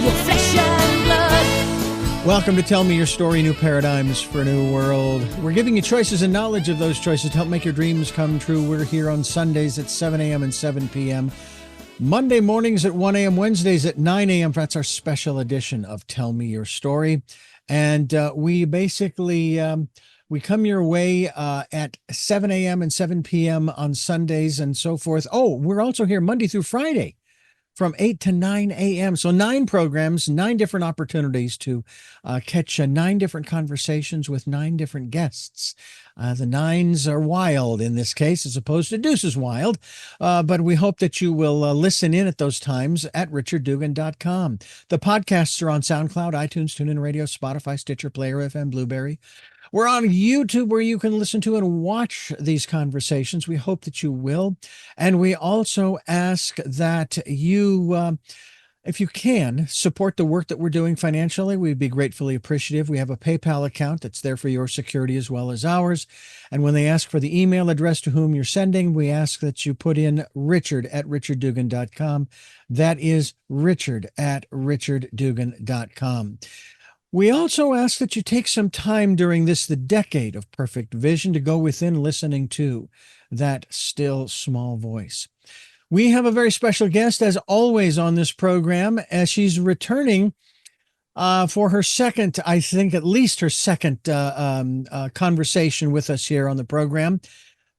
of flesh and blood. Welcome to Tell Me Your Story, New Paradigms for a New World. We're giving you choices and knowledge of those choices to help make your dreams come true. We're here on Sundays at 7 a.m. and 7 p.m. Monday mornings at 1 a.m., Wednesdays at 9 a.m. That's our special edition of Tell Me Your Story. And we basically, we come your way at 7 a.m. and 7 p.m. on Sundays and so forth. Oh, we're also here Monday through Friday from 8 to 9 a.m. So 9 programs, 9 different opportunities to catch 9 different conversations with 9 different guests. The 9s are wild in this case, as opposed to deuces wild. But we hope that you will listen in at those times at richarddugan.com. The podcasts are on SoundCloud, iTunes, TuneIn Radio, Spotify, Stitcher, Player FM, Blueberry. We're on YouTube where you can listen to and watch these conversations. We hope that you will. And we also ask that you, if you can, support the work that we're doing financially. We'd be gratefully appreciative. We have a PayPal account that's there for your security as well as ours. And when they ask for the email address to whom you're sending, we ask that you put in richard@richarddugan.com. That is richard@richarddugan.com. We also ask that you take some time during the decade of perfect vision, to go within listening to that still small voice. We have a very special guest, as always, on this program, as she's returning for her second, I think at least her second conversation with us here on the program.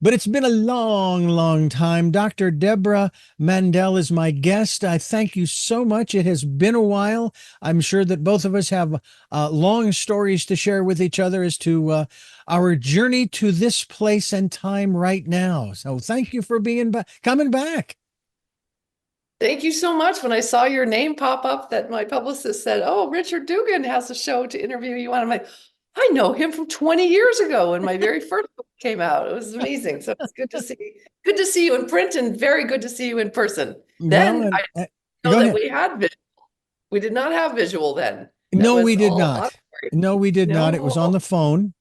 But it's been a long, long time. Dr. Debra Mandel is my guest. I thank you so much. It has been a while. I'm sure that both of us have long stories to share with each other as to our journey to this place and time right now. So thank you for coming back. Thank you so much. When I saw your name pop up, that my publicist said, "Oh, Richard Dugan has a show to interview you on." I'm like, I know him from 20 years ago when my very first book came out. It was amazing. So it's good to see you in print, and very good to see you in person. Then I know that we had visual. We did not have visual then. No, we did not. No, we did not. It was on the phone.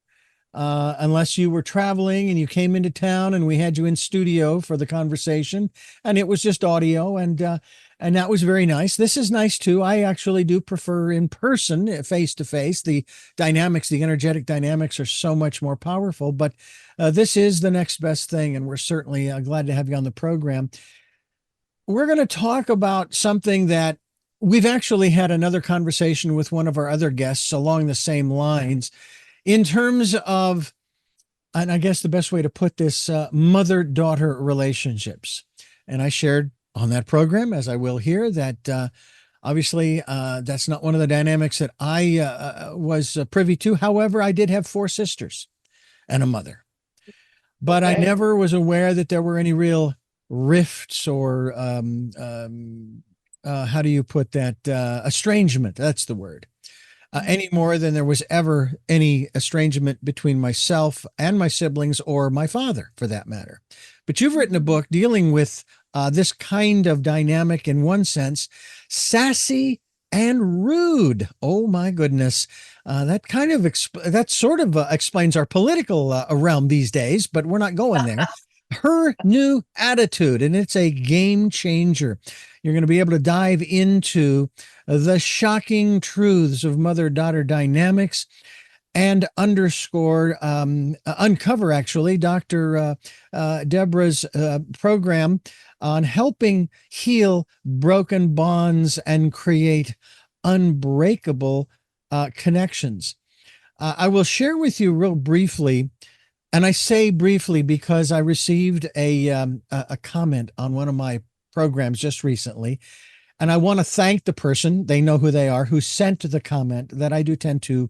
Unless you were traveling and you came into town and we had you in studio for the conversation, and it was just audio, and that was very nice. This is nice too. I actually do prefer in person, face to face. The dynamics, the energetic dynamics are so much more powerful, but this is the next best thing. And we're certainly glad to have you on the program. We're going to talk about something that we've actually had another conversation with one of our other guests along the same lines, in terms of, and I guess the best way to put this, mother-daughter relationships. And I shared on that program, as I will here, that obviously that's not one of the dynamics that I was privy to. However, I did have 4 sisters and a mother, but I never was aware that there were any real rifts or how do you put that? Estrangement. That's the word. Any more than there was ever any estrangement between myself and my siblings, or my father for that matter. But you've written a book dealing with this kind of dynamic in one sense, Sassy and Rude. Oh my goodness. That sort of explains our political realm these days, but we're not going there. Her new attitude, and it's a game changer. You're going to be able to dive into the shocking truths of mother-daughter dynamics and uncover actually Dr. Debra's program on helping heal broken bonds and create unbreakable connections. I will share with you real briefly, and I say briefly because I received a comment on one of my programs just recently, and I want to thank the person, they know who they are, who sent the comment that I do tend to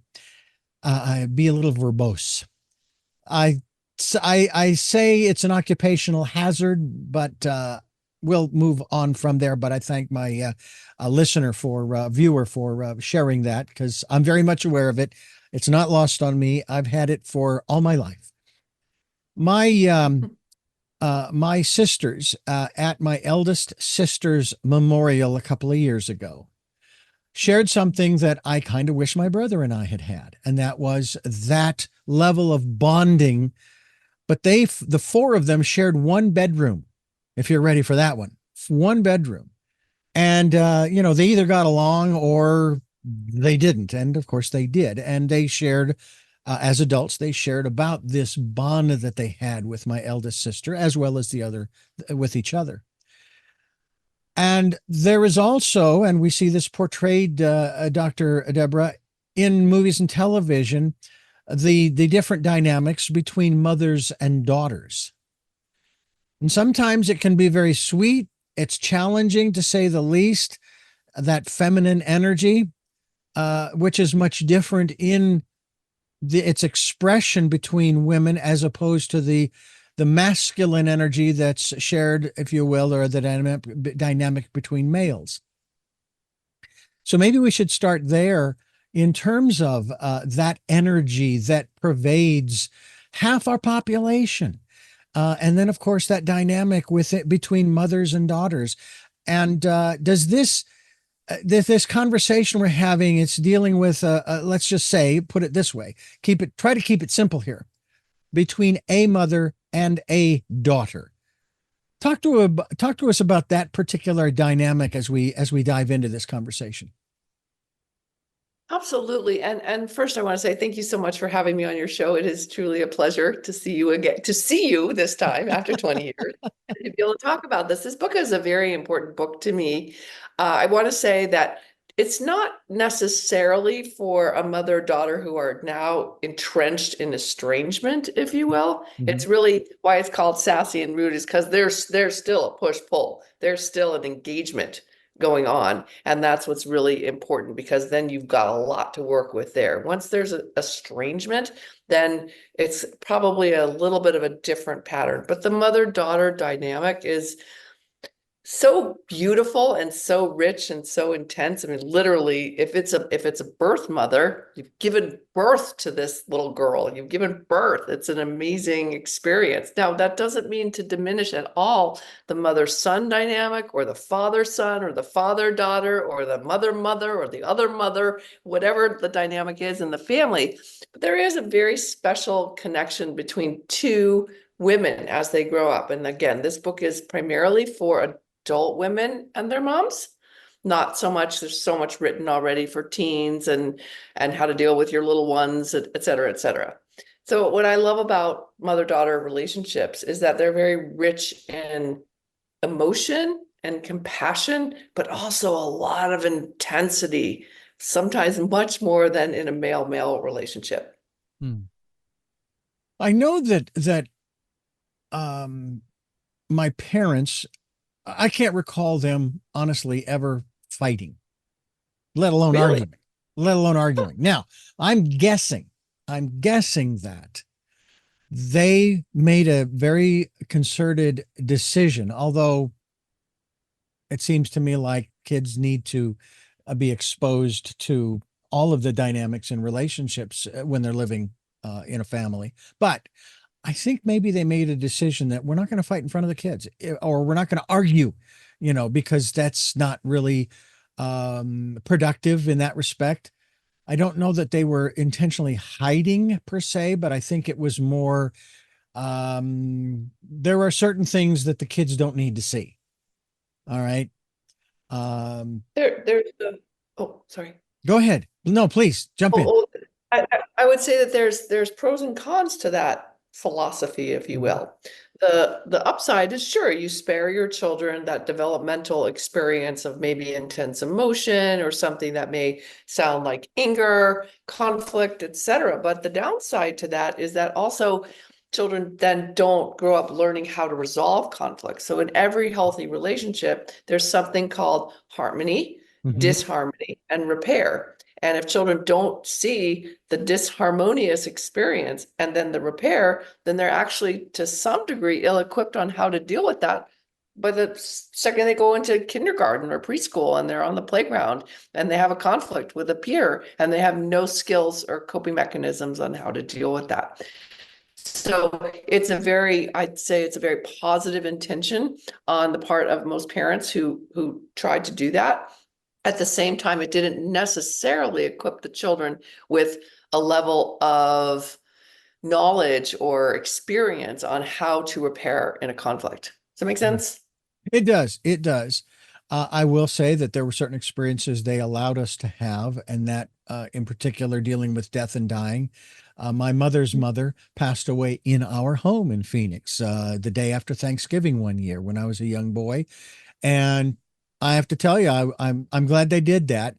be a little verbose. I say it's an occupational hazard, but we'll move on from there. But I thank my viewer for sharing that, because I'm very much aware of it. It's not lost on me. I've had it for all my life. My sisters, at my eldest sister's memorial a couple of years ago, shared something that I kind of wish my brother and I had, and that was that level of bonding. But the 4 of them shared one bedroom, if you're ready for that one. One bedroom. And, they either got along or they didn't. And of course they did. And they shared, as adults, they shared about this bond that they had with my eldest sister, as well as the other with each other. And there is also, and we see this portrayed, Dr. Deborah, in movies and television, the different dynamics between mothers and daughters. And sometimes it can be very sweet. It's challenging, to say the least, that feminine energy, which is much different in its expression between women as opposed to the masculine energy that's shared, if you will, or the dynamic between males. So maybe we should start there in terms of that energy that pervades half our population. And then, of course, that dynamic with it between mothers and daughters. And does this conversation we're having, it's dealing with, let's just say, put it this way, try to keep it simple here, between a mother and a daughter. Talk to us about that particular dynamic as we dive into this conversation. Absolutely. And first I want to say thank you so much for having me on your show. It is truly a pleasure to see you again, to see you this time after 20 years, and to be able to talk about this. This book is a very important book to me. I want to say that it's not necessarily for a mother-daughter who are now entrenched in estrangement, if you will. Mhm. It's really why it's called Sassy and Rude, is because there's still a push-pull. There's still an engagement going on. And that's what's really important, because then you've got a lot to work with there. Once there's a estrangement, then it's probably a little bit of a different pattern. But the mother-daughter dynamic is so beautiful and so rich and so intense. I mean, literally, if it's a birth mother, you've given birth to this little girl. You've given birth. It's an amazing experience. Now, that doesn't mean to diminish at all the mother-son dynamic, or the father-son, or the father-daughter, or the mother-mother, or the other mother, whatever the dynamic is in the family. But there is a very special connection between two women as they grow up. And again, this book is primarily for adult women and their moms. Not so much, there's so much written already for teens and how to deal with your little ones, et cetera, et cetera. So what I love about mother-daughter relationships is that they're very rich in emotion and compassion, but also a lot of intensity, sometimes much more than in a male-male relationship. I know that my parents, I can't recall them honestly ever fighting, let alone Really? arguing. Now, I'm guessing that they made a very concerted decision, although it seems to me like kids need to be exposed to all of the dynamics in relationships when they're living in a family. But I think maybe they made a decision that we're not going to fight in front of the kids, or we're not going to argue, because that's not really productive in that respect. I don't know that they were intentionally hiding per se, but I think it was more, there are certain things that the kids don't need to see. All right. There's the, oh, sorry. Go ahead. No, please jump in. I would say that there's pros and cons to that philosophy, if you will. The upside is, sure, you spare your children that developmental experience of maybe intense emotion or something that may sound like anger, conflict, etc. But the downside to that is that also children then don't grow up learning how to resolve conflict. So in every healthy relationship, there's something called harmony, disharmony, and repair. And if children don't see the disharmonious experience and then the repair, then they're actually, to some degree, ill-equipped on how to deal with that. But the second they go into kindergarten or preschool and they're on the playground and they have a conflict with a peer and they have no skills or coping mechanisms on how to deal with that. So I'd say it's a very positive intention on the part of most parents who tried to do that. At the same time, it didn't necessarily equip the children with a level of knowledge or experience on how to repair in a conflict. Does that make sense? It does. It does. I will say that there were certain experiences they allowed us to have, and that in particular, dealing with death and dying. My mother's mother passed away in our home in Phoenix the day after Thanksgiving one year when I was a young boy. And I have to tell you, I'm glad they did that.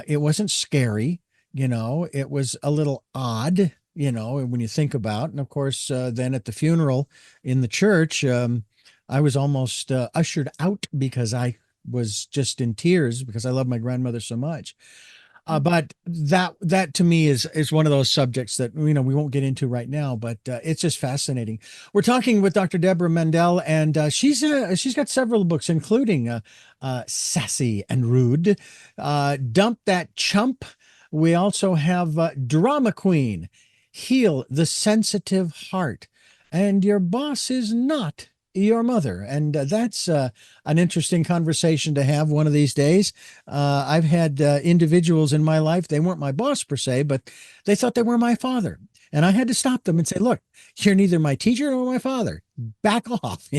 It wasn't scary, it was a little odd, when you think about. And of course, then at the funeral in the church, I was almost ushered out because I was just in tears because I love my grandmother so much. But that to me is one of those subjects that we won't get into right now, but it's just fascinating. We're talking with Dr. Debra Mandel, and she's got several books, including Sassy and Rude, Dump That Chump. We also have Drama Queen, Heal the Sensitive Heart, and Your Boss is Not Your Mother. And that's an interesting conversation to have one of these days. I've had individuals in my life, they weren't my boss per se, but they thought they were my father. And I had to stop them and say, look, you're neither my teacher nor my father. Back off.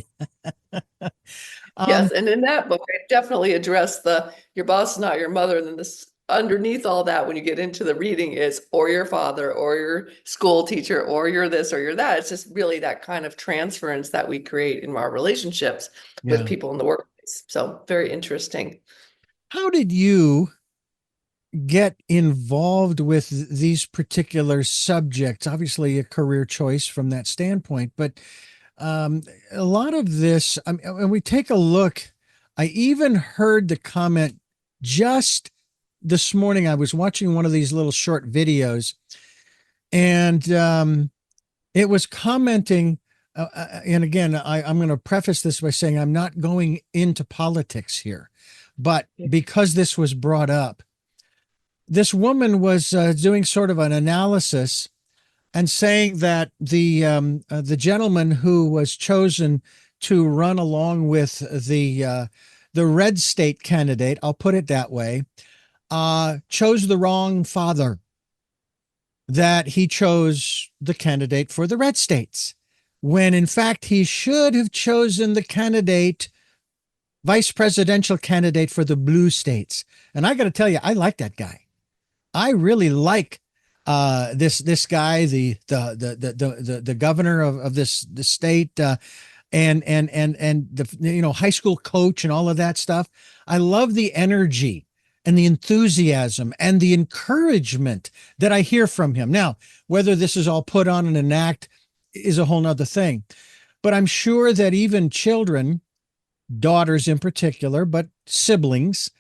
Yes, and in that book, I definitely address your boss is not your mother, and then this underneath all that, when you get into the reading, is or your father, or your school teacher, or you're this, or you're that. It's just really that kind of transference that we create in our relationships with Yeah. people in the workplace. So very interesting. How did you get involved with these particular subjects? Obviously, a career choice from that standpoint, but a lot of this, when we take a look, I even heard the comment just this morning. I was watching one of these little short videos, and it was commenting. And again, I'm going to preface this by saying I'm not going into politics here, but because this was brought up, this woman was doing sort of an analysis and saying that the gentleman who was chosen to run along with the red state candidate, I'll put it that way, chose the wrong father. That he chose the candidate for the red states, when in fact he should have chosen the vice presidential candidate for the blue states. And I got to tell you, I like that guy. I really like this guy, the governor of this state, and the high school coach and all of that stuff. I love the energy and the enthusiasm and the encouragement that I hear from him. Now, whether this is all put on in an act is a whole nother thing, but I'm sure that even children, daughters in particular, but siblings,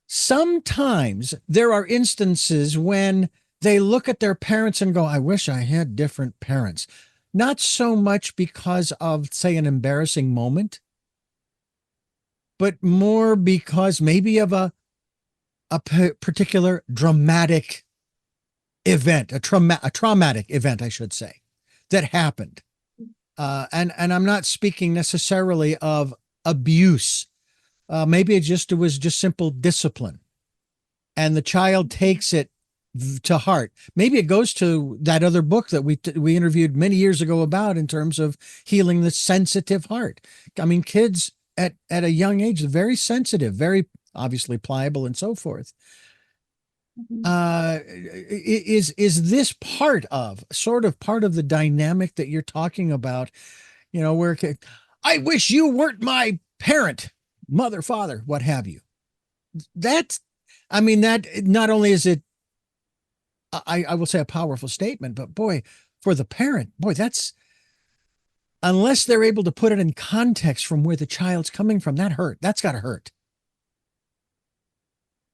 sometimes there are instances when they look at their parents and go, I wish I had different parents. Not so much because of, say, an embarrassing moment, but more because maybe of a particular dramatic event, a traumatic event, I should say, that happened. And I'm not speaking necessarily of abuse. Maybe it was just simple discipline, and the child takes it to heart. Maybe it goes to that other book that we interviewed many years ago about, in terms of healing the sensitive heart. I mean, kids at a young age, very sensitive, very obviously pliable, and so forth. Is this part of the dynamic that you're talking about? Where I wish you weren't my parent, mother, father, what have you. That not only is it, I will say, a powerful statement, but boy, for the parent, that's, unless they're able to put it in context from where the child's coming from, that's got to hurt.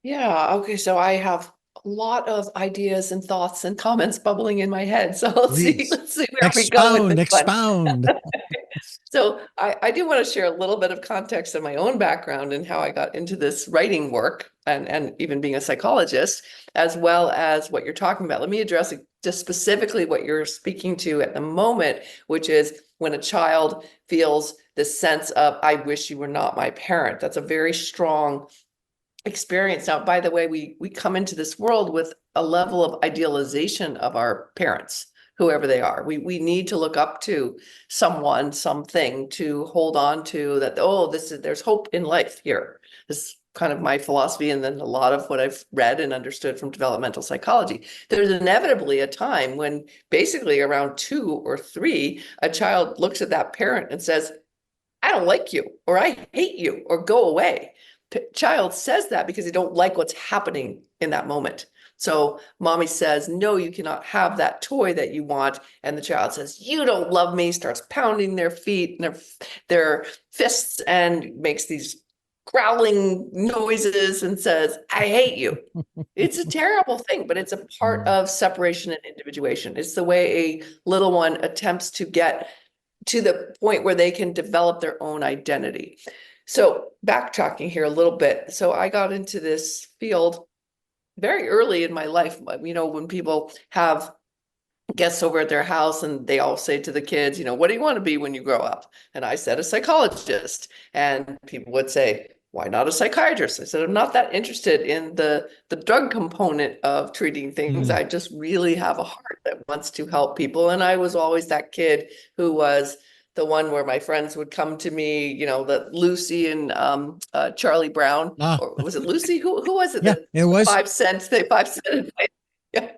Yeah. Okay. So I have a lot of ideas and thoughts and comments bubbling in my head. So let's see where we go with this one. Expound. So I do want to share a little bit of context of my own background and how I got into this writing work, and even being a psychologist, as well as what you're talking about. Let me address just specifically what you're speaking to at the moment, which is when a child feels this sense of, I wish you were not my parent. That's a very strong experience. Now, by the way, we come into this world with a level of idealization of our parents, whoever they are. We need to look up to someone, something to hold on to, that, there's hope in life here. This kind of my philosophy, and then a lot of what I've read and understood from developmental psychology. There's inevitably a time when basically around 2 or 3, a child looks at that parent and says, I don't like you, or I hate you, or go away. Child says that because they don't like what's happening in that moment. So mommy says, no, you cannot have that toy that you want. And the child says, you don't love me, starts pounding their feet and their fists and makes these growling noises and says, I hate you. It's a terrible thing, but it's a part of separation and individuation. It's the way a little one attempts to get to the point where they can develop their own identity. So backtracking here a little bit. So I got into this field very early in my life. You know, when people have guests over at their house and they all say to the kids, you know, what do you want to be when you grow up? And I said, a psychologist. And people would say, why not a psychiatrist? I said, I'm not that interested in the drug component of treating things. I just really have a heart that wants to help people. And I was always that kid who was the one where my friends would come to me, you know, the Lucy and Charlie Brown, or was it Lucy? Who was it? Yeah, it was 5 cents. They 5 cents. Yeah.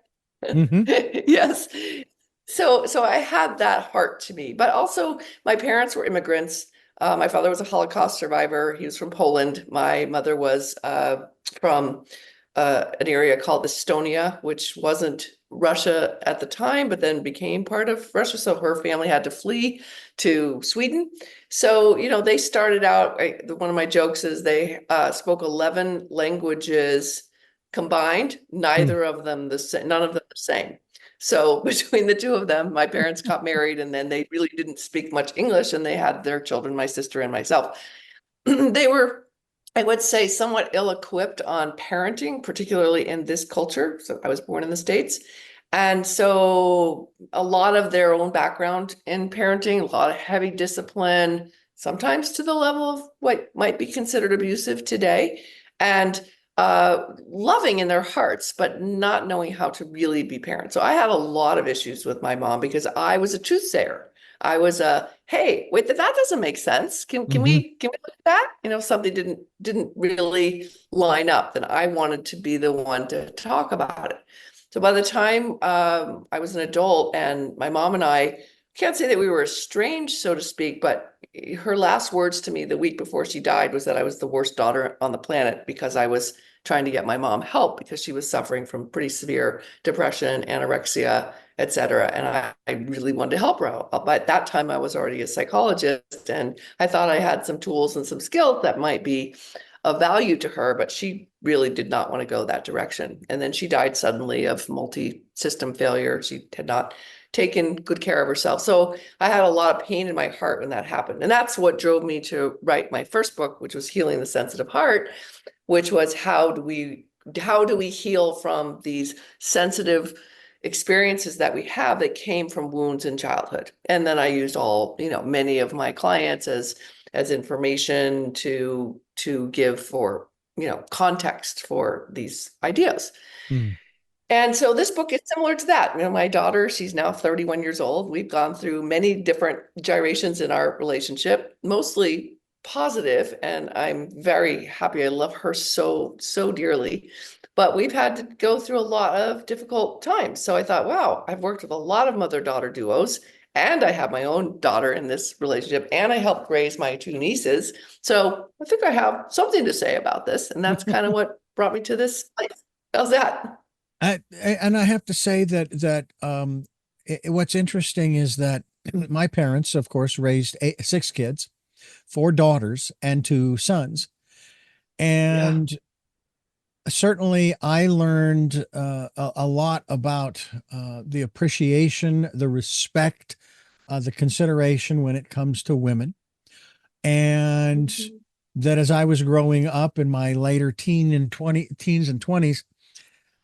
Mm-hmm. Yes. So I had that heart to me, but also my parents were immigrants. My father was a Holocaust survivor. He was from Poland. My mother was from an area called Estonia, which wasn't Russia at the time, but then became part of Russia. So her family had to flee to Sweden. So, you know, they started out, one of my jokes is they spoke 11 languages combined, neither of them the same, none of them the same. So between the two of them, my parents got married, and then they really didn't speak much English, and they had their children, my sister and myself. They were, I would say, somewhat ill-equipped on parenting, particularly in this culture. So I was born in the States. And so a lot of their own background in parenting, a lot of heavy discipline, sometimes to the level of what might be considered abusive today. And loving in their hearts, but not knowing how to really be parents. So I had a lot of issues with my mom because I was a truth sayer. I was a, hey, wait, that doesn't make sense. Can we look at that? You know, something didn't really line up. Then I wanted to be the one to talk about it. So by the time I was an adult, and my mom and I can't say that we were estranged, so to speak, but her last words to me the week before she died was that I was the worst daughter on the planet because I was trying to get my mom help because she was suffering from pretty severe depression, anorexia, etc. And I really wanted to help her out. But at that time, I was already a psychologist, and I thought I had some tools and some skills that might be of value to her, but she really did not want to go that direction. And then she died suddenly of multi-system failure. She had not taken good care of herself. So I had a lot of pain in my heart when that happened. And that's what drove me to write my first book, which was Healing the Sensitive Heart, which was how do we heal from these sensitive experiences that we have that came from wounds in childhood. And then I used many of my clients as information to give for, context for these ideas. And so this book is similar to that. My daughter, she's now 31 years old. We've gone through many different gyrations in our relationship, mostly positive, and I'm very happy. I love her so, so dearly. But we've had to go through a lot of difficult times. So I thought, wow, I've worked with a lot of mother-daughter duos, and I have my own daughter in this relationship, and I helped raise my 2 nieces. So I think I have something to say about this. And that's kind of what brought me to this place. How's that? And I have to say that what's interesting is that my parents, of course, raised 6 kids, 4 daughters and 2 sons. And certainly I learned a lot about the appreciation, the respect, the consideration when it comes to women. And that as I was growing up in my later teens and 20s,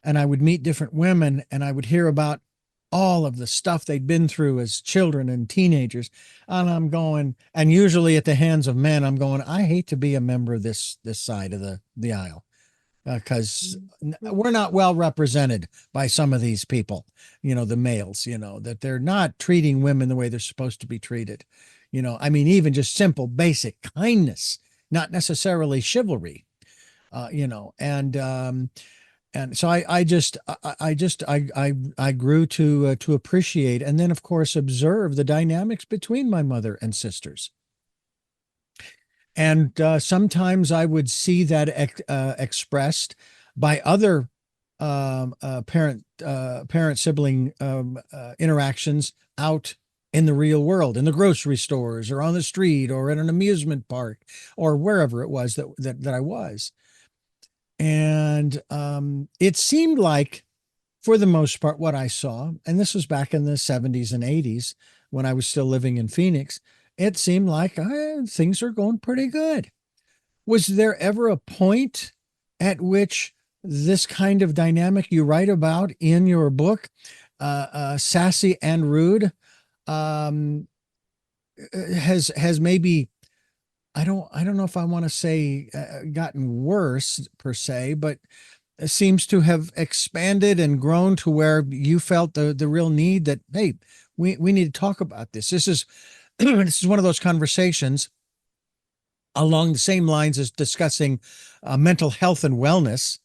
and I would meet different women and I would hear about all of the stuff they'd been through as children and teenagers. And I'm going, and usually at the hands of men, I'm going, I hate to be a member of this side of the aisle, because we're not well represented by some of these people, the males, that they're not treating women the way they're supposed to be treated. I mean, even just simple, basic kindness not necessarily chivalry, and so I grew to appreciate, and then of course observe the dynamics between my mother and sisters. And sometimes I would see that expressed by other parent sibling interactions out in the real world, in the grocery stores or on the street or at an amusement park or wherever it was that I was. And it seemed like, for the most part, what I saw, and this was back in the 70s and 80s when I was still living in Phoenix, it seemed like things are going pretty good. Was there ever a point at which this kind of dynamic you write about in your book, Sassy and Rude, has maybe, I don't know if I want to say gotten worse per se, but it seems to have expanded and grown to where you felt the real need that, hey, we need to talk about this. This is this is one of those conversations along the same lines as discussing mental health and wellness.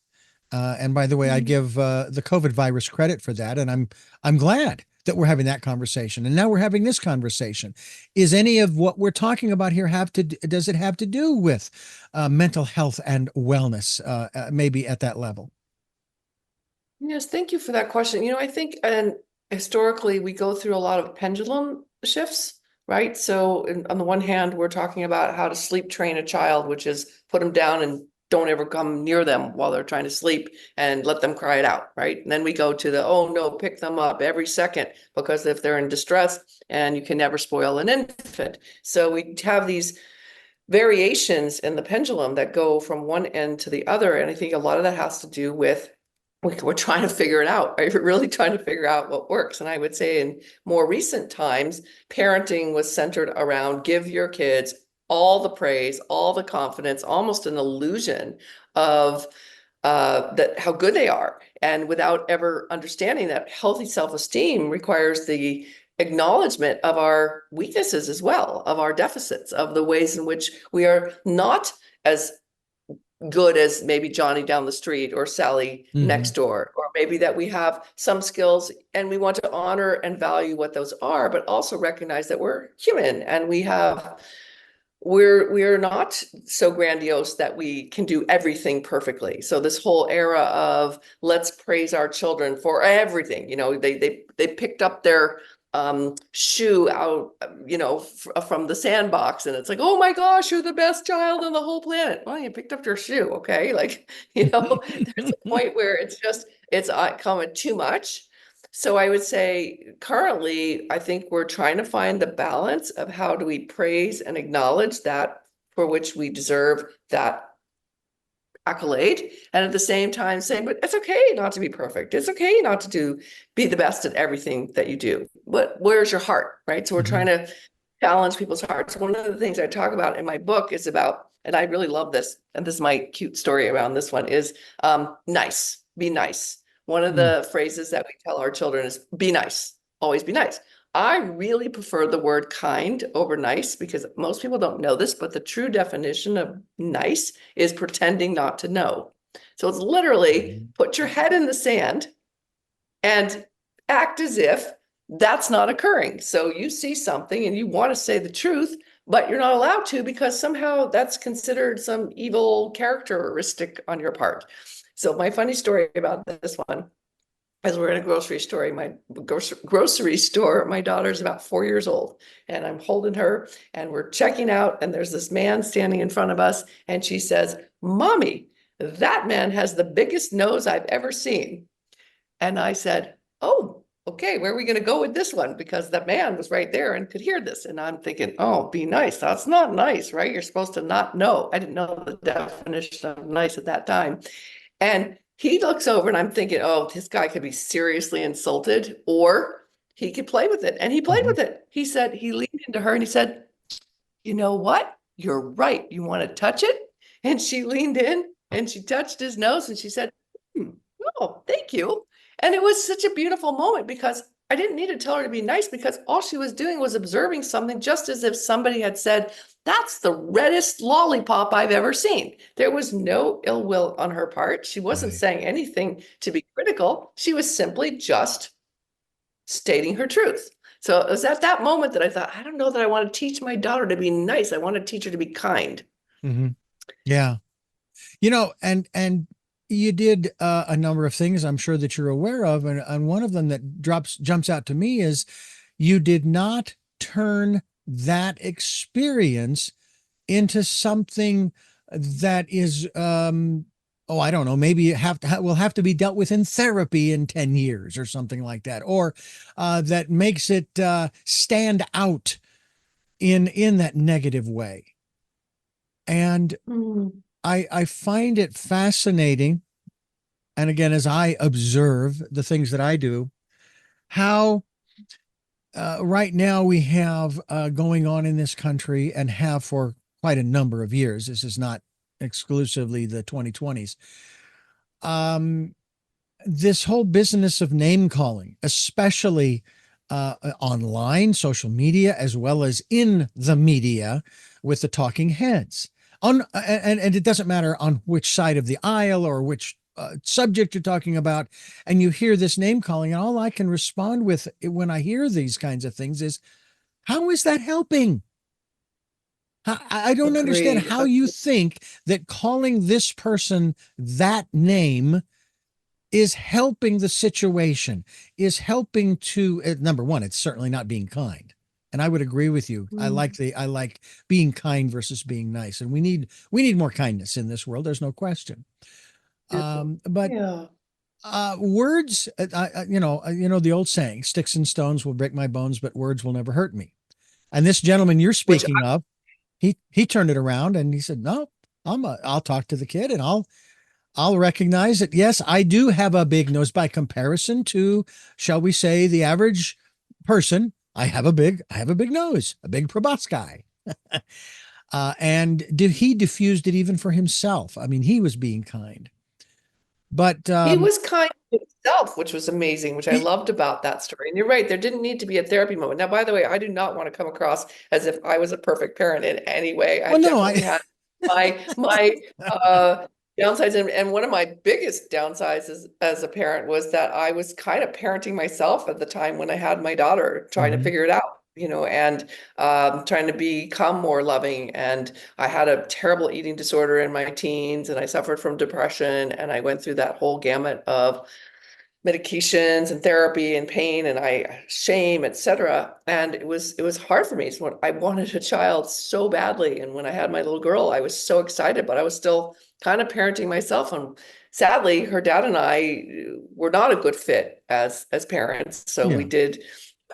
And by the way, I give the COVID virus credit for that, and I'm glad that we're having that conversation. And now we're having this conversation. Is any of what we're talking about here does it have to do with mental health and wellness, maybe at that level? Yes, thank you for that question. I think, and historically, we go through a lot of pendulum shifts, right? So on the one hand, we're talking about how to sleep train a child, which is put them down and don't ever come near them while they're trying to sleep and let them cry it out, right? And then we go to the, oh no, pick them up every second, because if they're in distress, and you can never spoil an infant. So we have these variations in the pendulum that go from one end to the other. And I think a lot of that has to do with we're trying to figure it out, right? We're really trying to figure out what works. And I would say in more recent times, parenting was centered around give your kids all the praise, all the confidence, almost an illusion of that how good they are. And without ever understanding that healthy self-esteem requires the acknowledgement of our weaknesses as well, of our deficits, of the ways in which we are not as good as maybe Johnny down the street or Sally next door, or maybe that we have some skills and we want to honor and value what those are, but also recognize that we're human and we're not so grandiose that we can do everything perfectly. So this whole era of let's praise our children for everything, they picked up their shoe out, from the sandbox, and it's like, oh my gosh, you're the best child on the whole planet. Well, you picked up your shoe, okay? Like, there's a point where it's coming too much. So I would say currently, I think we're trying to find the balance of how do we praise and acknowledge that for which we deserve that accolade, and at the same time saying, but it's okay not to be perfect. It's okay not to be the best at everything that you do. But where's your heart, right? So we're trying to challenge people's hearts. One of the things I talk about in my book is about, and I really love this, and this is my cute story around this one, is nice, be nice. One of the phrases that we tell our children is be nice, always be nice. I really prefer the word kind over nice, because most people don't know this, but the true definition of nice is pretending not to know. So it's literally put your head in the sand and act as if that's not occurring. So you see something and you want to say the truth, but you're not allowed to, because somehow that's considered some evil characteristic on your part. So my funny story about this one, as we're in a grocery store, my daughter's about 4 years old, and I'm holding her and we're checking out, and there's this man standing in front of us, and she says, Mommy, that man has the biggest nose I've ever seen. And I said, oh, okay, where are we going to go with this one? Because that man was right there and could hear this. And I'm thinking, oh, be nice. That's not nice, right? You're supposed to not know. I didn't know the definition of nice at that time. And he looks over and I'm thinking, oh, this guy could be seriously insulted, or he could play with it. And he played with it. He said, he leaned into her and he said, you know what? You're right. You want to touch it? And she leaned in and she touched his nose and she said, oh, thank you. And it was such a beautiful moment, because I didn't need to tell her to be nice, because all she was doing was observing something, just as if somebody had said, That's the reddest lollipop I've ever seen. There was no ill will on her part. She wasn't Right. saying anything to be critical. She was simply just stating her truth. So it was at that moment that I thought, I don't know that I want to teach my daughter to be nice. I want to teach her to be kind. Mm-hmm. Yeah. And you did a number of things I'm sure that you're aware of. And one of them that jumps out to me is you did not turn that experience into something that is, oh, I don't know, maybe will have to be dealt with in therapy in 10 years or something like that, or that makes it stand out in that negative way. And I find it fascinating. And again, as I observe the things that I do, how right now we have going on in this country and have for quite a number of years. This is not exclusively the 2020s. This whole business of name calling, especially online, social media, as well as in the media with the talking heads. And it doesn't matter on which side of the aisle or which subject you're talking about, and you hear this name calling, and all I can respond with when I hear these kinds of things is, how is that helping? I don't understand how you think that calling this person that name is helping the situation, is helping to, number one, it's certainly not being kind. And I would agree with you. I like being kind versus being nice. And we need more kindness in this world. There's no question. But words, the old saying, sticks and stones will break my bones, but words will never hurt me. And this gentleman you're speaking of, he turned it around and he said, no, I'll talk to the kid and I'll recognize that. Yes, I do have a big nose by comparison to, shall we say, the average person. I have a big nose, a big proboscis. And he diffused it even for himself. I mean, he was being kind. But he was kind to himself, which was amazing, which I loved about that story. And you're right, there didn't need to be a therapy moment. Now, by the way, I do not want to come across as if I was a perfect parent in any way. I definitely had my downsides. And one of my biggest downsides as a parent was that I was kind of parenting myself at the time when I had my daughter, trying to figure it out. And trying to become more loving. And I had a terrible eating disorder in my teens, and I suffered from depression, and I went through that whole gamut of medications and therapy and pain and shame, etc. And it was hard for me. So I wanted a child so badly. And when I had my little girl, I was so excited, but I was still kind of parenting myself. And sadly, her dad and I were not a good fit as parents. So we did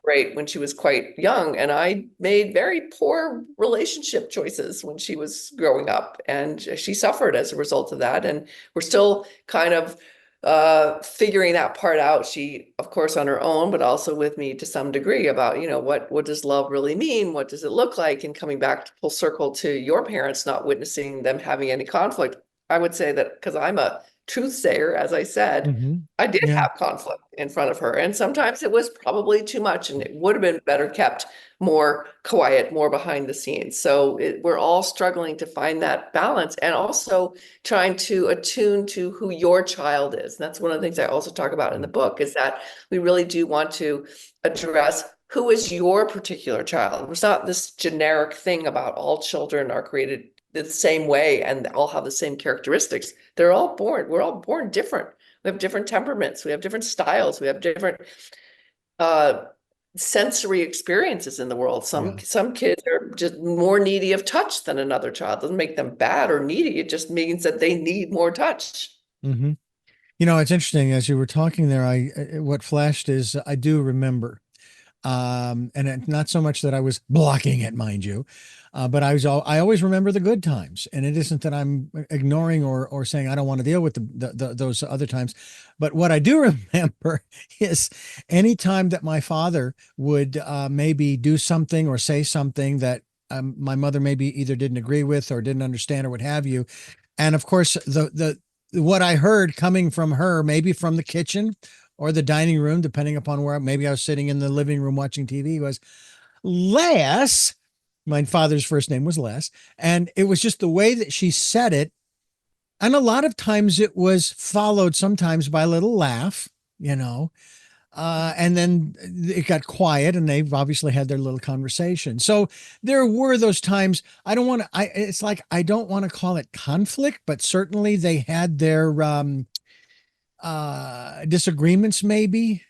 great when she was quite young, and I made very poor relationship choices when she was growing up, and she suffered as a result of that. And we're still kind of figuring that part out. She, of course, on her own, but also with me to some degree about, what does love really mean? What does it look like? And coming back full circle to your parents, not witnessing them having any conflict. I would say that because I'm a truth sayer, as I said, I did have conflict in front of her. And sometimes it was probably too much, and it would have been better kept more quiet, more behind the scenes. So we're all struggling to find that balance, and also trying to attune to who your child is. And that's one of the things I also talk about in the book, is that we really do want to address who is your particular child. It's not this generic thing about all children are created the same way and all have the same characteristics. We're all born different. We have different temperaments. We have different styles. We have different sensory experiences in the world. Some kids are just more needy of touch than another child. Doesn't make them bad or needy. It just means that they need more touch. It's interesting, as you were talking there, what flashed is I do remember, and not so much that I was blocking it, mind you, but I always remember the good times. And it isn't that I'm ignoring or saying I don't want to deal with those other times. But what I do remember is any time that my father would maybe do something or say something that my mother maybe either didn't agree with or didn't understand or what have you. And of course, what I heard coming from her, maybe from the kitchen or the dining room, depending upon where maybe I was sitting in the living room watching TV, was, Les, My father's first name was Les. And it was just the way that she said it. And a lot of times it was followed sometimes by a little laugh, and then it got quiet and they've obviously had their little conversation. So there were those times. I don't want to, it's like, I don't want to call it conflict, but certainly they had their disagreements, maybe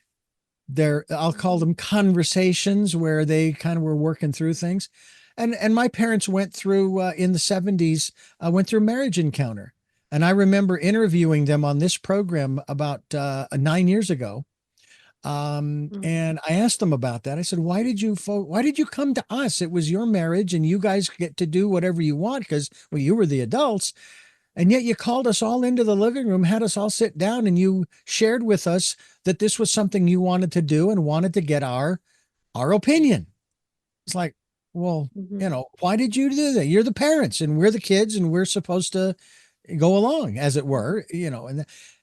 I'll call them conversations where they kind of were working through things. And my parents went through in the 70s, went through marriage encounter. And I remember interviewing them on this program about 9 years ago. And I asked them about that. I said, why did you come to us? It was your marriage and you guys get to do whatever you want because, well, you were the adults. And yet you called us all into the living room, had us all sit down, and you shared with us that this was something you wanted to do and wanted to get our opinion. It's like, well, why did you do that? You're the parents and we're the kids and we're supposed to go along, as it were,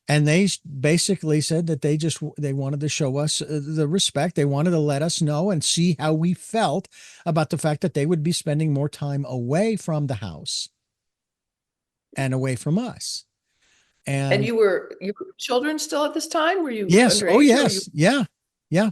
and they basically said that they wanted to show us the respect. They wanted to let us know and see how we felt about the fact that they would be spending more time away from the house and away from us. And you were children still at this time? Were you yes. underage? Oh, yes. Yeah.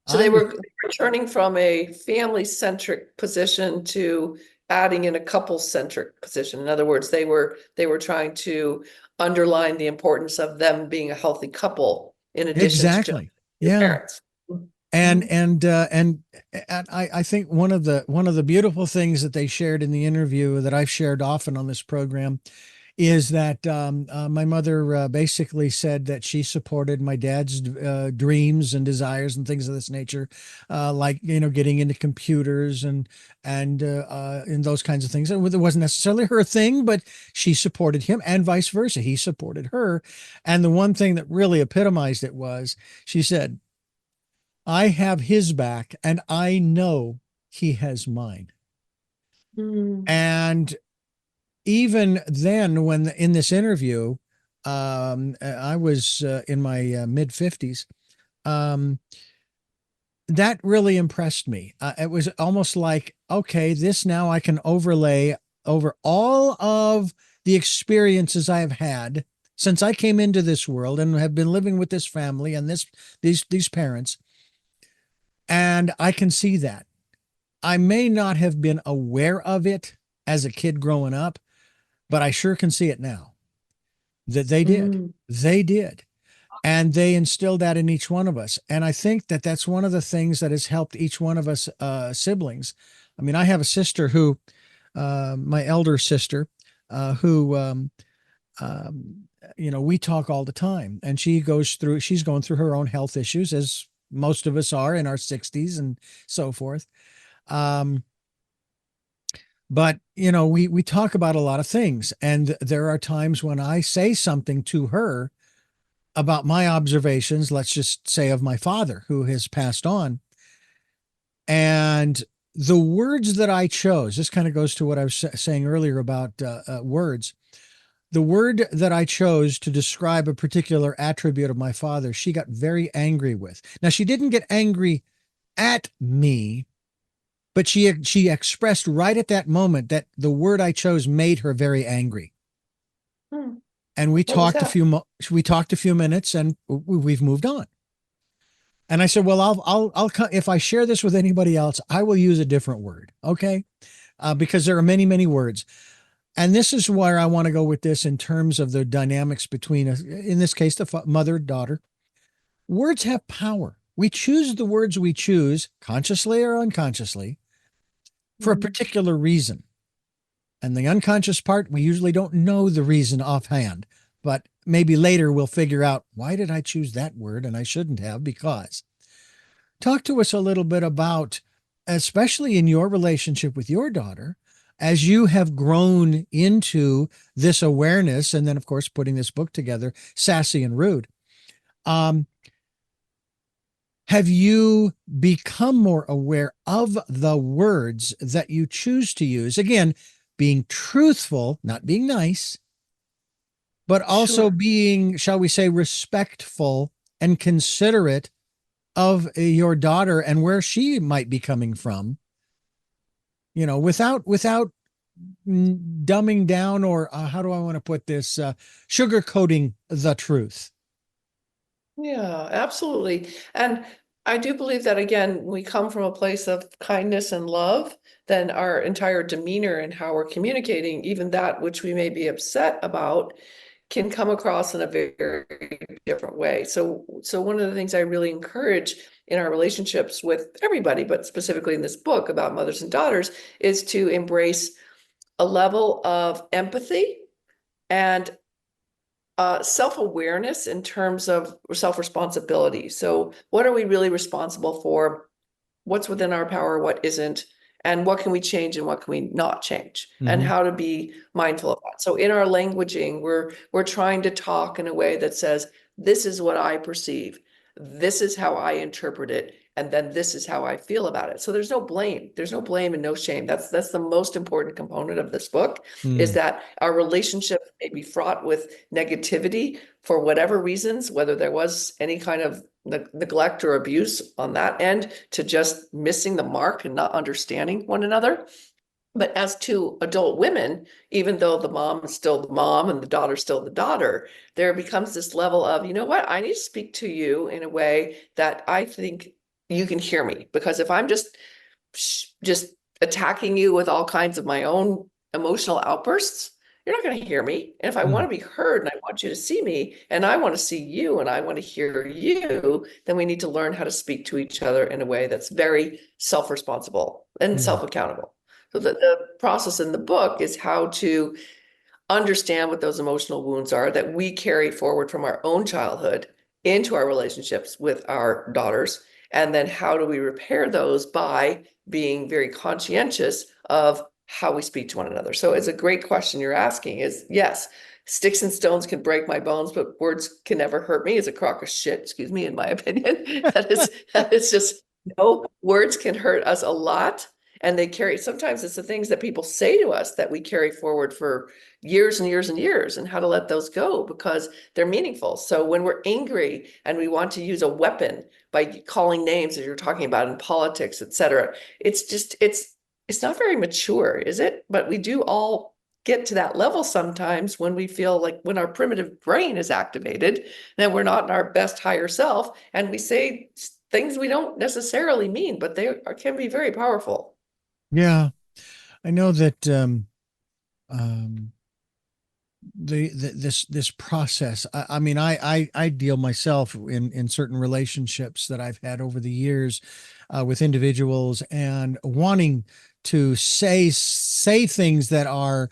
So they were turning from a family-centric position to adding in a couple-centric position. In other words, they were trying to underline the importance of them being a healthy couple in addition to parents. And I think one of the beautiful things that they shared in the interview that I've shared often on this program is that my mother basically said that she supported my dad's dreams and desires and things of this nature, like getting into computers and those kinds of things. And it wasn't necessarily her thing, but she supported him, and vice versa. He supported her. And the one thing that really epitomized it was she said, "I have his back, and I know he has mine." And even then, when in this interview, I was in my mid 50s, that really impressed me. It was almost like, okay, this now I can overlay over all of the experiences I've had since I came into this world and have been living with this family and these parents. And I can see that. I may not have been aware of it as a kid growing up, but I sure can see it now that they did. They did. And they instilled that in each one of us. And I think that that's one of the things that has helped each one of us siblings. I mean, I have a sister who, my elder sister, who, we talk all the time, and she's going through her own health issues, as most of us are in our 60s and so forth. But, we talk about a lot of things, and there are times when I say something to her about my observations, let's just say of my father who has passed on. And the words that I chose, this kind of goes to what I was saying earlier about words. The word that I chose to describe a particular attribute of my father, she got very angry with. Now, she didn't get angry at me, but she expressed right at that moment that the word I chose made her very angry. And we talked a few minutes, and we've moved on. And I said, well, I'll if I share this with anybody else, I will use a different word. Okay. Because there are many, many words. And this is where I want to go with this in terms of the dynamics between, in this case, the mother-daughter. Words have power. We choose the words we choose, consciously or unconsciously, for a particular reason. And the unconscious part, we usually don't know the reason offhand, but maybe later we'll figure out, why did I choose that word and I shouldn't have, because. Talk to us a little bit about, especially in your relationship with your daughter, as you have grown into this awareness, and then, of course, putting this book together, Sassy and Rude. Have you become more aware of the words that you choose to use? Again, being truthful, not being nice, but also being, shall we say, respectful and considerate of your daughter and where she might be coming from. without dumbing down, or how do I want to put this, sugarcoating the truth. Yeah, absolutely. And I do believe that, again, we come from a place of kindness and love, then our entire demeanor and how we're communicating, even that which we may be upset about, can come across in a very different way. So one of the things I really encourage in our relationships with everybody, but specifically in this book about mothers and daughters, is to embrace a level of empathy and self-awareness in terms of self-responsibility. So what are we really responsible for? What's within our power, what isn't, and what can we change and what can we not change, and how to be mindful of that. So in our languaging, we're trying to talk in a way that says, this is what I perceive, this is how I interpret it, and then this is how I feel about it. So there's no blame. There's no blame and no shame. That's the most important component of this book, is that our relationship may be fraught with negativity for whatever reasons, whether there was any kind of neglect or abuse on that end, to just missing the mark and not understanding one another. But as two adult women, even though the mom is still the mom and the daughter's still the daughter, there becomes this level of, you know what, I need to speak to you in a way that I think you can hear me. Because if I'm just attacking you with all kinds of my own emotional outbursts, you're not going to hear me. And if I want to be heard and I want you to see me and I want to see you and I want to hear you, then we need to learn how to speak to each other in a way that's very self-responsible and self-accountable. So the process in the book is how to understand what those emotional wounds are that we carry forward from our own childhood into our relationships with our daughters. And then how do we repair those by being very conscientious of how we speak to one another. So it's a great question you're asking. Is yes, sticks and stones can break my bones, but words can never hurt me. Is a crock of shit, excuse me, in my opinion. that is just, no, words can hurt us a lot. And they carry, sometimes it's the things that people say to us that we carry forward for years and years and years, and how to let those go because they're meaningful. So when we're angry and we want to use a weapon by calling names, as you're talking about in politics, et cetera, it's not very mature, is it? But we do all get to that level sometimes when we feel like, when our primitive brain is activated, then we're not in our best higher self, and we say things we don't necessarily mean, but they can be very powerful. Yeah, I know that this process. I mean, I deal myself in certain relationships that I've had over the years with individuals, and wanting to say things that are,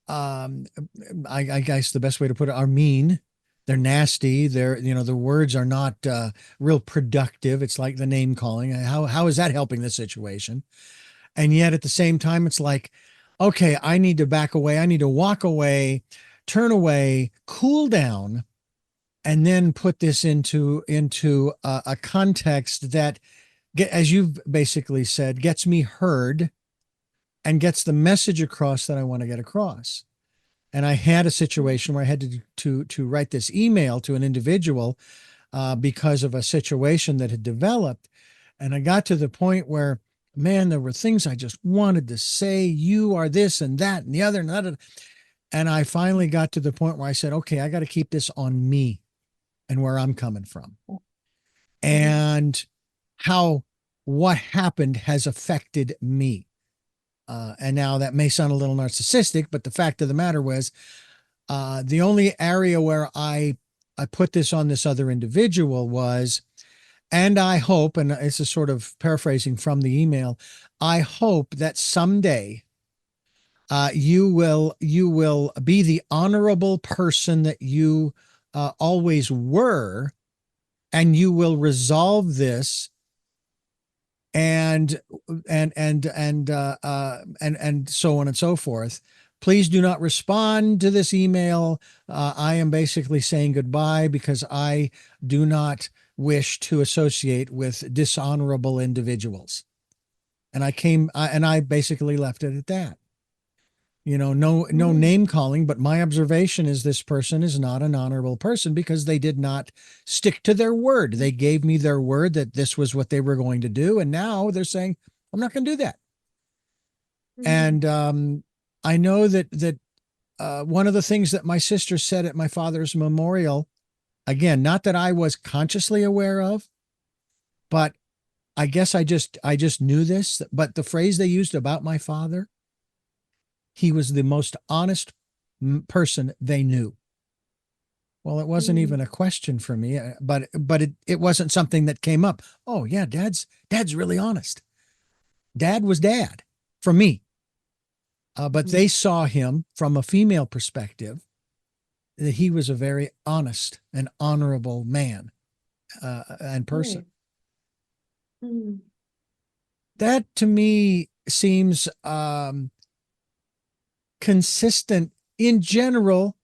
I guess the best way to put it, are mean. They're nasty. The words are not real productive. It's like the name calling. How is that helping the situation? And yet at the same time, it's like, okay, I need to back away. I need to walk away, turn away, cool down, and then put this into a context that, as you've basically said, gets me heard and gets the message across that I want to get across. And I had a situation where I had to write this email to an individual because of a situation that had developed. And I got to the point where, man, there were things I just wanted to say. You are this and that and the other and that. And I finally got to the point where I said, okay, I got to keep this on me and where I'm coming from. And how what happened has affected me. And now that may sound a little narcissistic, but the fact of the matter was, the only area where I put this on this other individual was, and I hope, and it's a sort of paraphrasing from the email, I hope that someday you will be the honorable person that you always were, and you will resolve this and so on and so forth. Please do not respond to this email. I am basically saying goodbye because I do not wish to associate with dishonorable individuals. And I basically left it at that. No name calling, but my observation is this person is not an honorable person because they did not stick to their word. They gave me their word that this was what they were going to do. And now they're saying, I'm not going to do that. And I know that one of the things that my sister said at my father's memorial, again, not that I was consciously aware of, but I guess I just knew this, but the phrase they used about my father, he was the most honest person they knew. Well, it wasn't even a question for me, but it wasn't something that came up. Oh yeah, dad's really honest. Dad was dad for me. But they saw him from a female perspective, that he was a very honest and honorable man and person. That to me seems consistent in general.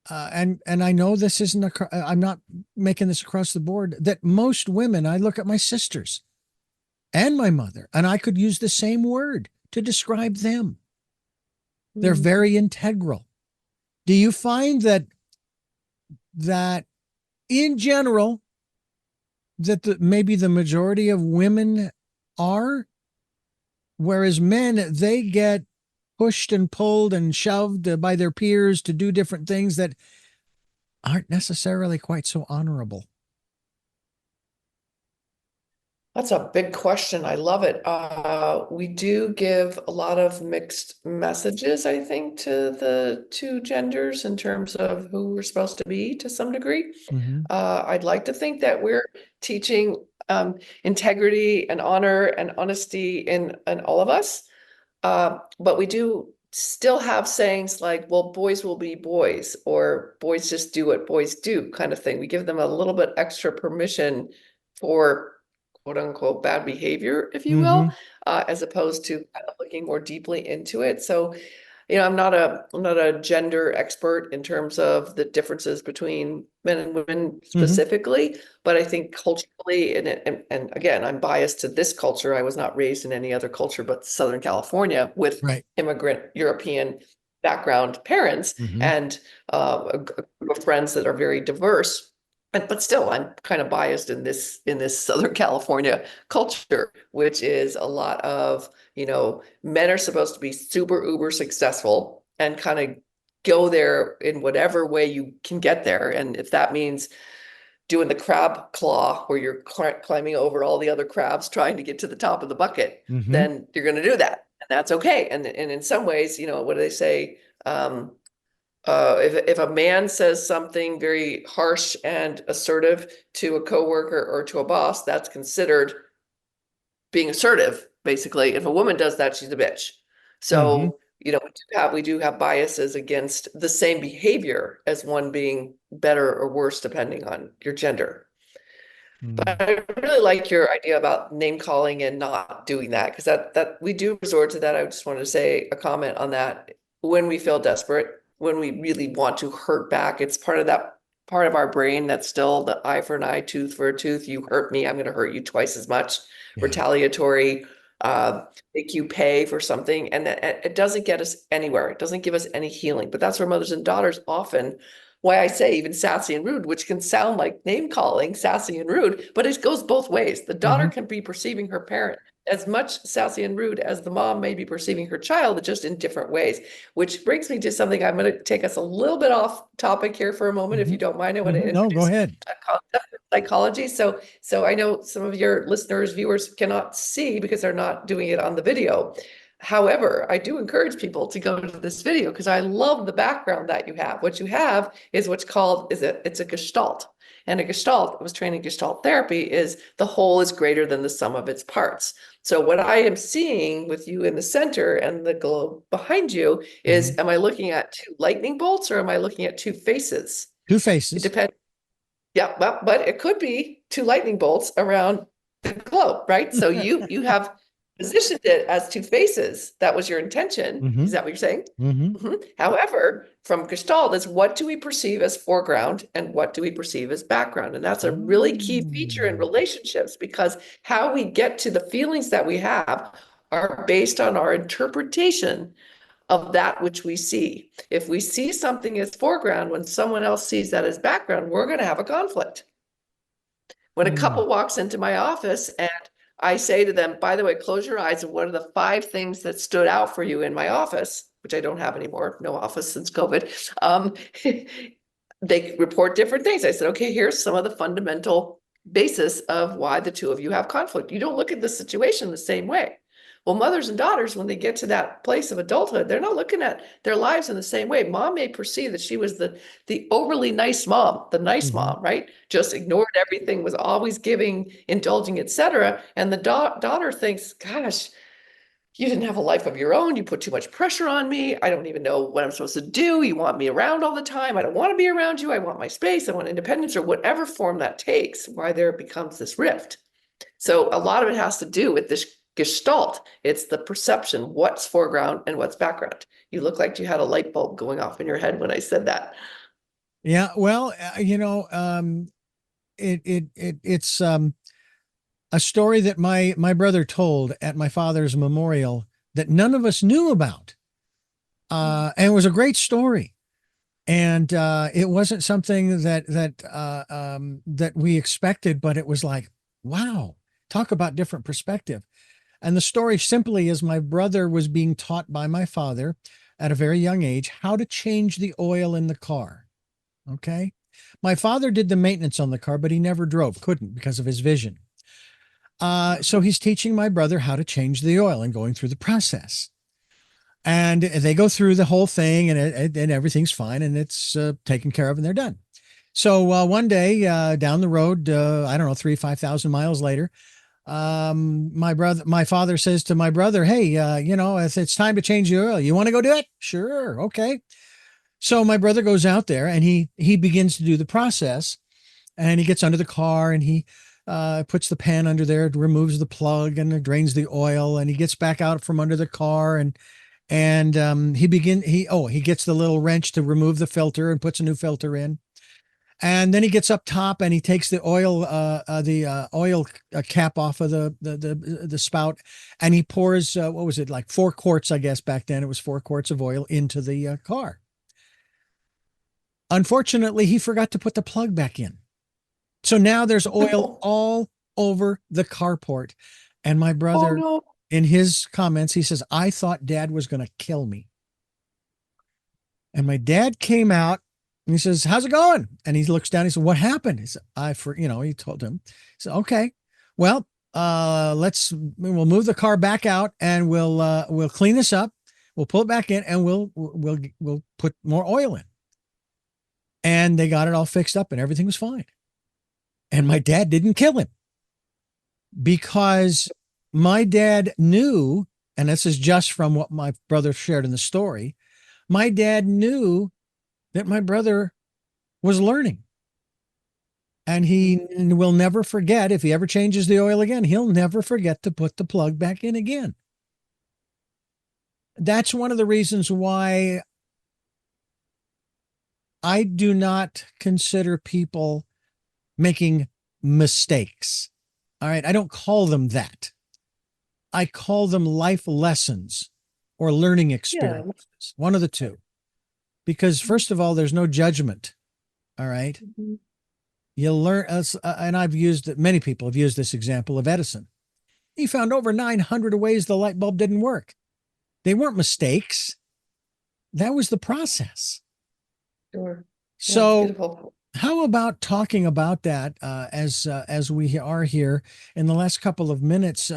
And I know this isn't I'm not making this across the board, that most women, I look at my sisters and my mother, and I could use the same word to describe them. They're very integral. Do you find that in general, that maybe the majority of women are, whereas men, they get pushed and pulled and shoved by their peers to do different things that aren't necessarily quite so honorable? That's a big question. I love it. We do give a lot of mixed messages, I think, to the two genders in terms of who we're supposed to be to some degree. I'd like to think that we're teaching integrity and honor and honesty in all of us. But we do still have sayings like, well, boys will be boys, or boys just do what boys do, kind of thing. We give them a little bit extra permission for quote unquote bad behavior, if you will, as opposed to kind of looking more deeply into it. So, I'm not a gender expert in terms of the differences between men and women specifically, but I think culturally, and again, I'm biased to this culture. I was not raised in any other culture but Southern California with immigrant European background parents and a group of friends that are very diverse. But still, I'm kind of biased in this Southern California culture, which is a lot of, men are supposed to be super uber successful and kind of go there in whatever way you can get there. And if that means doing the crab claw where you're climbing over all the other crabs trying to get to the top of the bucket, then you're going to do that. And that's okay. And in some ways, what do they say? If a man says something very harsh and assertive to a coworker or to a boss, that's considered being assertive, basically. If a woman does that, she's a bitch. So, we do have biases against the same behavior as one being better or worse, depending on your gender. But I really like your idea about name calling and not doing that, because that we do resort to that. I just wanted to say a comment on that. When we feel desperate, when we really want to hurt back, it's part of that part of our brain that's still the eye for an eye, tooth for a tooth. You hurt me, I'm going to hurt you twice as much. Retaliatory, make you pay for something. And it doesn't get us anywhere. It doesn't give us any healing. But that's where mothers and daughters often, why I say even sassy and rude, which can sound like name calling, sassy and rude, but it goes both ways. The daughter can be perceiving her parent as much sassy and rude as the mom may be perceiving her child, just in different ways, which brings me to something. I'm going to take us a little bit off topic here for a moment, if you don't mind. I want to introduce go ahead. a concept of psychology. So I know some of your listeners, viewers cannot see because they're not doing it on the video. However, I do encourage people to go to this video because I love the background that you have. What you have is what's called, it's a gestalt. And a gestalt, I was trained in gestalt therapy, is the whole is greater than the sum of its parts. So what I am seeing with you in the center and the globe behind you is, am I looking at two lightning bolts or am I looking at two faces? Two faces. It depends. Yeah, well, but it could be two lightning bolts around the globe, right? So you have positioned it as two faces. That was your intention. Is that what you're saying? However, from Gestalt is, what do we perceive as foreground and what do we perceive as background? And that's a really key feature in relationships, because how we get to the feelings that we have are based on our interpretation of that which we see. If we see something as foreground when someone else sees that as background, we're going to have a conflict. When a couple walks into my office and I say to them, by the way, close your eyes. And what are the 5 things that stood out for you in my office, which I don't have anymore, no office since COVID. They report different things. I said, okay, here's some of the fundamental basis of why the 2 of you have conflict. You don't look at the situation the same way. Well, mothers and daughters, when they get to that place of adulthood, they're not looking at their lives in the same way. Mom may perceive that she was the overly nice mom, the nice mom, right? Just ignored everything, was always giving, indulging, etc. And the daughter thinks, gosh, you didn't have a life of your own. You put too much pressure on me. I don't even know what I'm supposed to do. You want me around all the time. I don't want to be around you. I want my space. I want independence, or whatever form that takes, why there becomes this rift. So a lot of it has to do with this gestalt. It's the perception, what's foreground and what's background. You look like you had a light bulb going off in your head when I said that. Yeah, well, it's a story that my brother told at my father's memorial that none of us knew about. And it was a great story. And it wasn't something that we expected, but it was like, wow, talk about different perspective. And the story simply is my brother was being taught by my father at a very young age how to change the oil in the car. Okay. My father did the maintenance on the car, but he never drove, couldn't because of his vision. So he's teaching my brother how to change the oil and going through the process. And they go through the whole thing and everything's fine and it's taken care of and they're done. So one day down the road, I don't know, 5,000 miles later, my father says to my brother, hey, if it's time to change the oil, you want to go do it? Sure. Okay. So my brother goes out there and he begins to do the process, and he gets under the car and he puts the pan under there, removes the plug and drains the oil, and he gets back out from under the car and he gets the little wrench to remove the filter and puts a new filter in. And then he gets up top and he takes the oil cap off of the spout, and he pours what was it, like 4 quarts, I guess back then it was 4 quarts of oil into the car. Unfortunately, he forgot to put the plug back in. So now there's oil all over the carport. And my brother, in his comments, he says, I thought Dad was going to kill me. And my dad came out and he says, how's it going? And he looks down. He said, what happened? He said, he told him. He said, okay, well, we'll move the car back out and we'll clean this up. We'll pull it back in and we'll put more oil in. And they got it all fixed up and everything was fine. And my dad didn't kill him because my dad knew, and this is just from what my brother shared in the story, my dad knew that my brother was learning. And he will never forget, if he ever changes the oil again, he'll never forget to put the plug back in again. That's one of the reasons why I do not consider people making mistakes. All right. I don't call them that. I call them life lessons or learning experiences. Yeah. One of the two. Because first of all, there's no judgment. All right. Mm-hmm. You learn, and many people have used this example of Edison. He found over 900 ways the light bulb didn't work. They weren't mistakes. That was the process. Sure. So how about talking about that as we are here in the last couple of minutes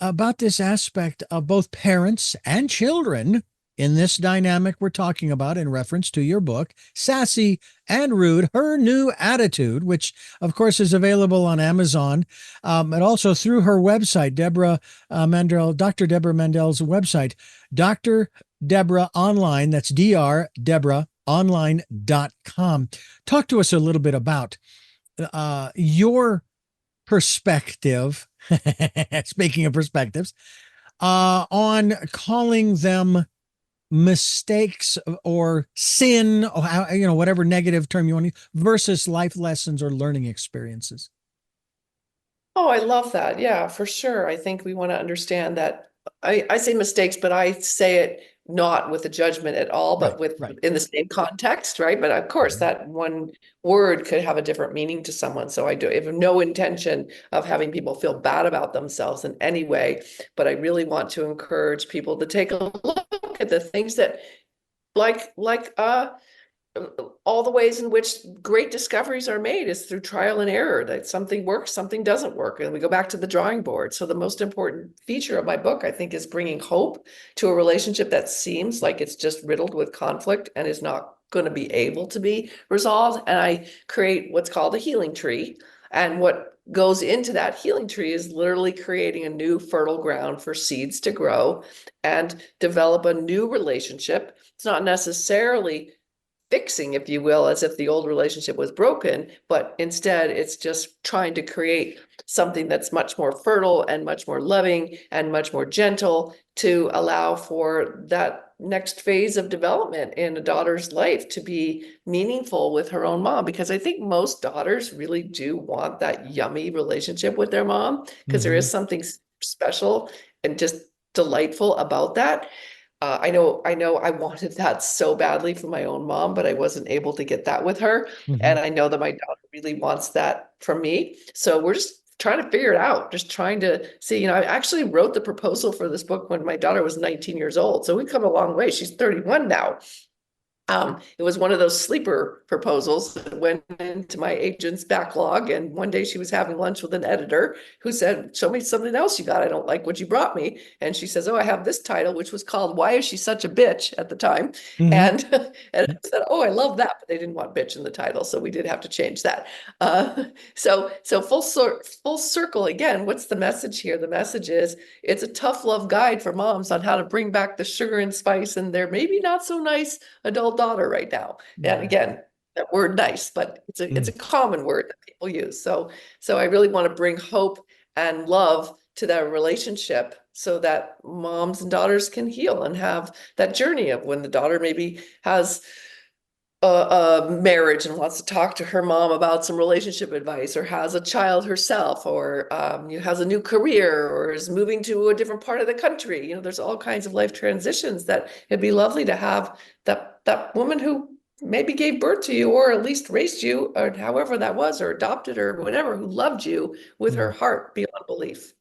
about this aspect of both parents and children in this dynamic we're talking about in reference to your book, Sassy and Rude, Her New Attitude, which of course is available on Amazon, and also through her website, Debra Mandel, Dr. Debra Mandel's website, Dr. Debra Online, that's Debraonline.com. Talk to us a little bit about your perspective, speaking of perspectives, on calling them mistakes or sin, or whatever negative term you want to use, versus life lessons or learning experiences. Oh, I love that. Yeah, for sure. I think we want to understand that. I say mistakes, but I say it not with a judgment at all, but with in the same context, right? But of course, that one word could have a different meaning to someone. So I have no intention of having people feel bad about themselves in any way, but I really want to encourage people to take a look at the things that like all the ways in which great discoveries are made is through trial and error, that something works, something doesn't work, and we go back to the drawing board. So the most important feature of my book, I think, is bringing hope to a relationship that seems like it's just riddled with conflict and is not going to be able to be resolved. And I create what's called a healing tree. And what goes into that healing tree is literally creating a new fertile ground for seeds to grow and develop a new relationship. It's not necessarily fixing, if you will, as if the old relationship was broken, but instead it's just trying to create something that's much more fertile and much more loving and much more gentle to allow for that next phase of development in a daughter's life to be meaningful with her own mom. Because I think most daughters really do want that yummy relationship with their mom, because there is something special and just delightful about that. I know I wanted that so badly for my own mom, but I wasn't able to get that with her. And I know that my daughter really wants that from me. So we're just trying to figure it out, just trying to see, I actually wrote the proposal for this book when my daughter was 19 years old. So we've come a long way. She's 31 now. It was one of those sleeper proposals that went into my agent's backlog. And one day she was having lunch with an editor who said, "Show me something else you got. I don't like what you brought me." And she says, "Oh, I have this title," which was called "Why Is She Such a Bitch?" at the time. And I said, "Oh, I love that." But they didn't want bitch in the title. So we did have to change that. So full circle again, what's the message here? The message is it's a tough love guide for moms on how to bring back the sugar and spice in their maybe not so nice adult daughter right now. And again, that word nice, but it's a common word that people use. So I really want to bring hope and love to that relationship so that moms and daughters can heal and have that journey of when the daughter maybe has a marriage and wants to talk to her mom about some relationship advice, or has a child herself, or has a new career, or is moving to a different part of the country. There's all kinds of life transitions that it'd be lovely to have that woman who maybe gave birth to you, or at least raised you, or however that was, or adopted, or whatever, who loved you with her heart beyond belief.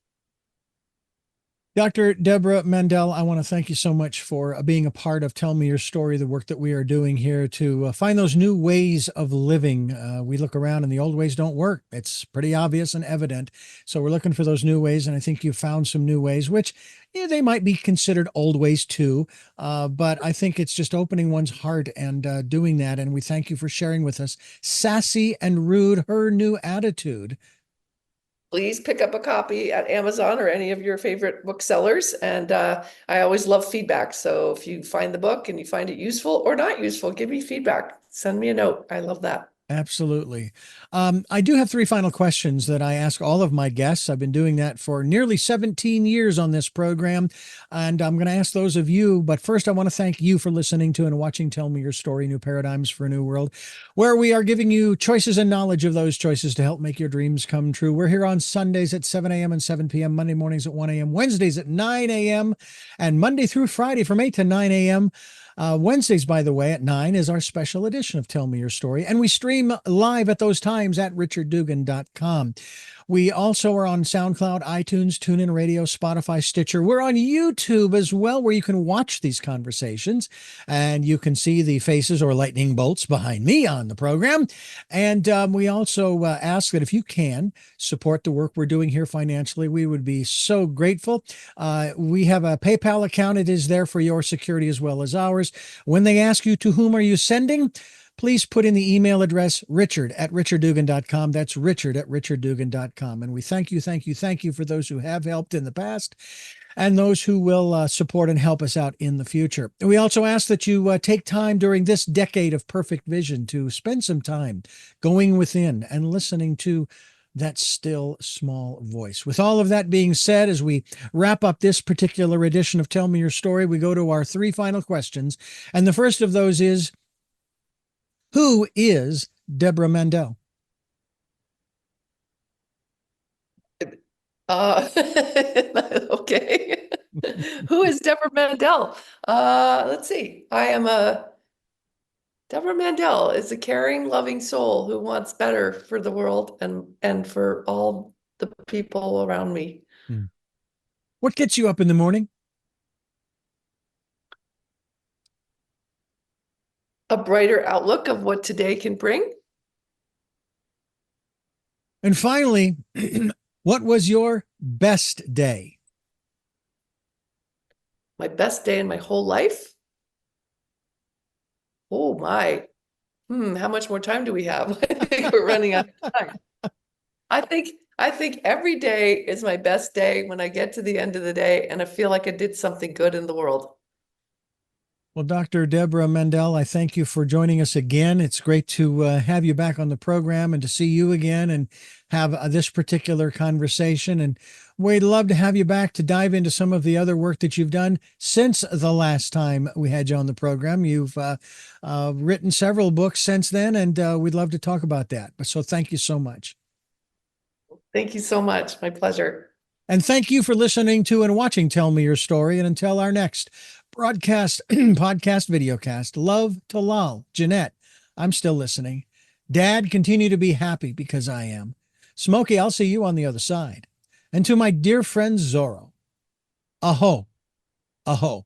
Dr. Debra Mandel, I want to thank you so much for being a part of Tell Me Your Story, the work that we are doing here to find those new ways of living. We look around and the old ways don't work. It's pretty obvious and evident. So we're looking for those new ways. And I think you've found some new ways, which they might be considered old ways too. But I think it's just opening one's heart and doing that. And we thank you for sharing with us Sassy and Rude, her new attitude. Please pick up a copy at Amazon or any of your favorite booksellers. And I always love feedback. So if you find the book and you find it useful or not useful, give me feedback. Send me a note. I love that. Absolutely. I do have three final questions that I ask all of my guests. I've been doing that for nearly 17 years on this program, and I'm going to ask those of you. But first, I want to thank you for listening to and watching Tell Me Your Story, New Paradigms for a New World, where we are giving you choices and knowledge of those choices to help make your dreams come true. We're here on Sundays at 7 a.m. and 7 p.m., Monday mornings at 1 a.m., Wednesdays at 9 a.m., and Monday through Friday from 8 to 9 a.m. Wednesdays, by the way, at 9 is our special edition of Tell Me Your Story, and we stream live at those times at richarddugan.com. We also are on SoundCloud, iTunes, TuneIn Radio, Spotify, Stitcher. We're on YouTube as well, where you can watch these conversations, and you can see the faces or lightning bolts behind me on the program. And we also ask that if you can support the work we're doing here financially, we would be so grateful. We have a PayPal account. It is there for your security as well as ours. When they ask you to whom are you sending, please put in the email address richard@richarddugan.com. That's richard@richarddugan.com. And we thank you for those who have helped in the past and those who will support and help us out in the future. We also ask that you take time during this decade of perfect vision to spend some time going within and listening to that still small voice. With all of that being said, as we wrap up this particular edition of Tell Me Your Story, we go to our three final questions. And the first of those is, who is Debra Mandel? Okay. Who is Debra Mandel? Let's see. Debra Mandel is a caring, loving soul who wants better for the world and for all the people around me. What gets you up in the morning? A brighter outlook of what today can bring. And finally, what was your best day? My best day in my whole life. Oh my. How much more time do we have? I think we're running out of time. I think every day is my best day when I get to the end of the day and I feel like I did something good in the world. Well, Dr. Debra Mandel, I thank you for joining us again. It's great to have you back on the program and to see you again and have this particular conversation. And we'd love to have you back to dive into some of the other work that you've done since the last time we had you on the program. You've written several books since then, and we'd love to talk about that. So thank you so much. Thank you so much. My pleasure. And thank you for listening to and watching Tell Me Your Story. And until our next broadcast, podcast, videocast, love to Lal. Jeanette, I'm still listening. Dad, continue to be happy because I am. Smokey, I'll see you on the other side. And to my dear friend Zorro, aho, aho.